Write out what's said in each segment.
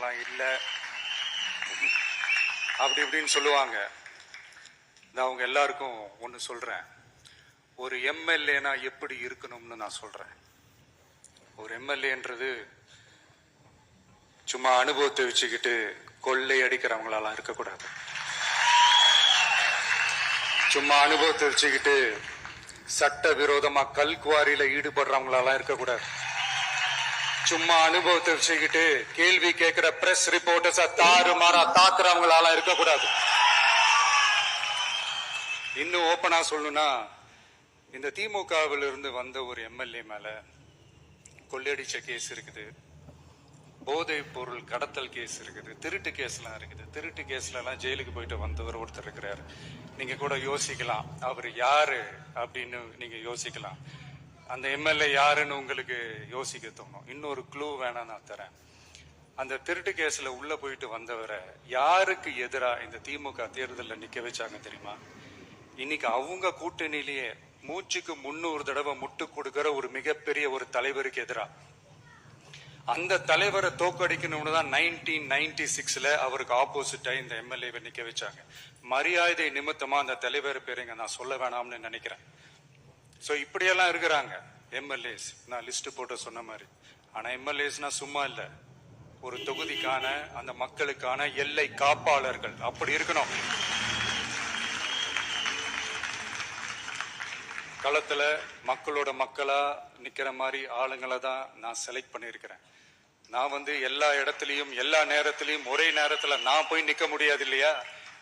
இருக்கலாம், இல்லை அப்படி இப்படின்னு சொல்லுவாங்க. நான் அவங்க எல்லாருக்கும் ஒன்று சொல்றேன். ஒரு எம்எல்ஏனா எப்படி இருக்கணும்னு நான் சொல்றேன். ஒரு எம்எல்ஏன்றது சும்மா அனுபவத்தை வச்சுக்கிட்டு கொள்ளை அடிக்கிறவங்களாலாம் இருக்கக்கூடாது. சும்மா அனுபவத்தை வச்சுக்கிட்டு சட்ட விரோதமா கல்குவாரியில ஈடுபடுறவங்களாலாம் இருக்கக்கூடாது. சும்மா அனுபவத்தை வச்சுக்கிட்டு கேள்வி கேட்கிற பிரஸ் ரிப்போர்ட்டர்ஸ தாறுமாறா தாக்குறவங்களால இருக்கக்கூடாது. இன்னும் ஓப்பனா சொல்லணும்னா, இந்த திமுகவில் இருந்து வந்த ஒரு எம்எல்ஏ மேல கொள்ளையடிச்ச கேஸ் இருக்குது, போதைப் பொருள் கடத்தல் கேஸ் இருக்குது, திருட்டு கேஸ்லாம் இருக்குது. திருட்டு கேஸ்ல எல்லாம் ஜெயிலுக்கு போயிட்டு வந்தவர் ஒருத்தர் இருக்கிறாரு. நீங்க கூட யோசிக்கலாம், அவர் யாரு அப்படின்னு நீங்க யோசிக்கலாம். அந்த எம்எல்ஏ யாருன்னு உங்களுக்கு யோசிக்க தோணும். இன்னொரு க்ளூ வேணா நான் தரேன். அந்த திருட்டு கேஸ்ல உள்ள போயிட்டு வந்தவரை யாருக்கு எதிராக இந்த திமுக தேர்தலில் நிக்க வச்சாங்க தெரியுமா? இன்னைக்கு அவங்க கூட்டணியிலேயே மூச்சுக்கு 300 தடவை முட்டு கொடுக்கிற ஒரு மிகப்பெரிய ஒரு தலைவருக்கு எதிராக. அந்த தலைவரை தோக்கடிக்கணும்னு தான் 1996 அவருக்கு ஆப்போசிட்டா இந்த எம்எல்ஏவை நிக்க வச்சாங்க. மரியாதை நிமித்தமா அந்த தலைவர் பேருங்க நான் சொல்ல வேணாம்னு நினைக்கிறேன். ஸோ இப்படியெல்லாம் இருக்கிறாங்க எம்எல்ஏஸ், நான் லிஸ்ட் போட்டு சொன்ன மாதிரி. ஆனா எம்எல்ஏஸ்னா சும்மா இல்லை, ஒரு தொகுதிக்கான அந்த மக்களுக்கான எல்லை காப்பாளர்கள். அப்படி இருக்கணும். களத்துல மக்களோட மக்களா நிக்கிற மாதிரி ஆளுங்களை தான் நான் செலக்ட் பண்ணியிருக்கிறேன். நான் எல்லா இடத்துலையும் எல்லா நேரத்திலையும் ஒரே நேரத்துல நான் போய் நிக்க முடியாது இல்லையா?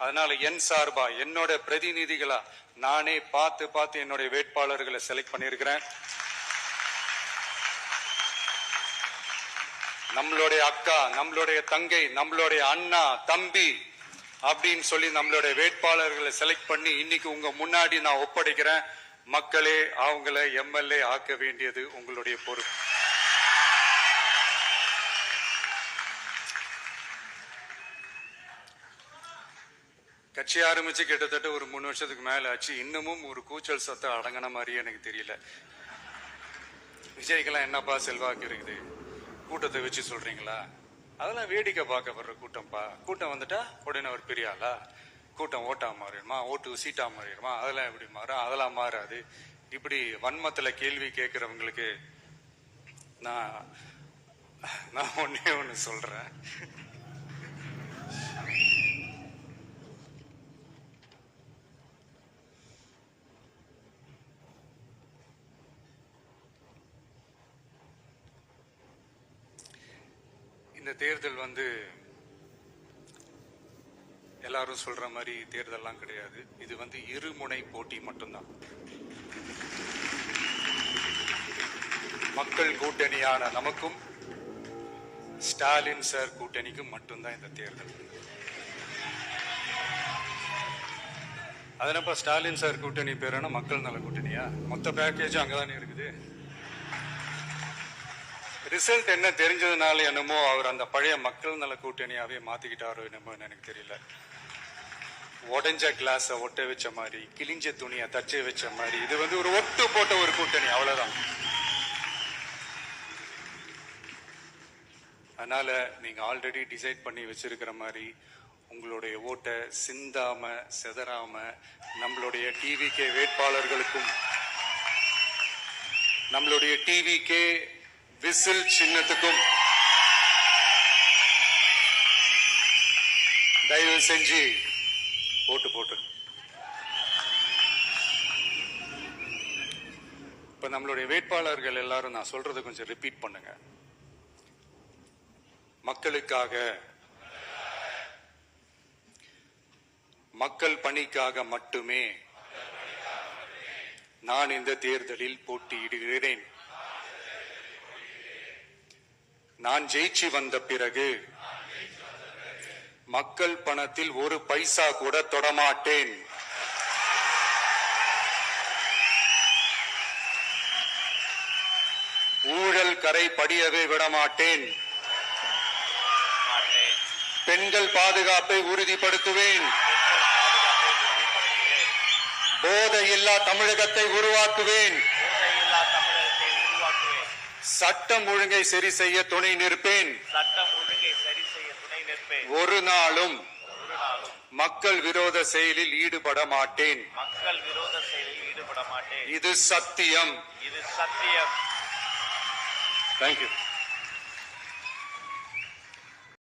அதனால என் சார்பா என்னோட பிரதிநிதிகளா நானே பார்த்து என்னுடைய வேட்பாளர்களை செலக்ட் பண்ணியிருக்கிறேன். நம்மளுடைய அக்கா, நம்மளுடைய தங்கை, நம்மளுடைய அண்ணா, தம்பி அப்படின்னு சொல்லி நம்மளுடைய வேட்பாளர்களை செலக்ட் பண்ணி இன்னைக்கு உங்க முன்னாடி நான் ஒப்படைக்கிறேன். மக்களே, அவங்கள எம்எல்ஏ ஆக்க வேண்டியது உங்களுடைய பொறுப்பு. கட்சி ஆரம்பிச்சு கிட்டத்தட்ட ஒரு 3 வருஷத்துக்கு மேல ஆச்சு. இன்னமும் ஒரு கூச்சல் சத்தம் அடங்கின மாதிரியே எனக்கு தெரியல. விஜய்க்கெல்லாம் என்னப்பா செல்வாக்கு இருக்குது, கூட்டத்தை வச்சு சொல்றீங்களா? அதெல்லாம் வேடிக்கை பார்க்க வர்ற கூட்டம்ப்பா. கூட்டம் வந்துட்டா உடனே ஒரு பெரிய ஆளா? கூட்டம் ஓட்டா மாறிடுமா, ஓட்டு சீட்டா மாறிடுமா? அதெல்லாம் எப்படி மாறும்? அதெல்லாம் மாறாது. இப்படி வன்மத்துல கேள்வி கேட்கிறவங்களுக்கு நான் ஒன்னே ஒண்ணு சொல்றேன். இந்த தேர்தல் எல்லாரும் சொல்ற மாதிரி தேர்தல்லாம் கிடையாது. இது இருமுனை போட்டி மட்டும்தான். மக்கள் கூட்டணியான நமக்கும் ஸ்டாலின் சார் கூட்டணிக்கும் மட்டும்தான் இந்த தேர்தல். அதனப்ப ஸ்டாலின் சார் கூட்டணி பேரான மக்கள் நல கூட்டணியா? மொத்த பேக்கேஜ் அங்கதானே இருக்குது. ரிசல்ட் என்ன தெரிஞ்சதுனால என்னமோ அவர் அந்த பழைய மக்கள் நல கூட்டணியாவே மாத்திக்கிட்டாரோ என்னமோ எனக்கு தெரியல. உடஞ்ச கிளாஸ ஒட்ட வச்ச மாதிரி, கிழிஞ்ச துணியை தச்சை வச்ச மாதிரி, இது ஒரு ஒட்டு போட்ட ஒரு கூட்டணி, அவ்வளவுதான். அதனால நீங்க ஆல்ரெடி டிசைட் பண்ணி வச்சிருக்கிற மாதிரி உங்களுடைய ஓட்டை சிந்தாம செதறாம நம்மளுடைய டிவிகே வேட்பாளர்களுக்கும் நம்மளுடைய டிவிகே விசில் சின்னத்துக்கும் தயவு செஞ்சு ஓட்டு போட்டு. இப்ப நம்மளுடைய வேட்பாளர்கள் எல்லாரும் நான் சொல்றது கொஞ்சம் ரிப்பீட் பண்ணுங்க. மக்களுக்காக, மக்கள் பணிக்காக மட்டுமே நான் இந்த தேர்தலில் போட்டியிடுகிறேன். நான் ஜெயிச்சு வந்த பிறகு மக்கள் பணத்தில் ஒரு பைசா கூட தொடமாட்டேன். ஊழல் கரை படியவே விடமாட்டேன். பெண்கள் பாதுகாப்பை உறுதிப்படுத்துவேன். போதையில்லா தமிழகத்தை உருவாக்குவேன். சட்டம் ஒழுங்கை சரி செய்ய துணை நிற்பேன். சட்டம் ஒழுங்கை சரி செய்ய நிற்பேன். ஒரு நாளும் ஒரு நாளும் மக்கள் விரோத செயலில் ஈடுபட மாட்டேன். மக்கள் விரோத செயலில் ஈடுபட மாட்டேன். இது சத்தியம். இது சத்தியம். தேங்க்யூ.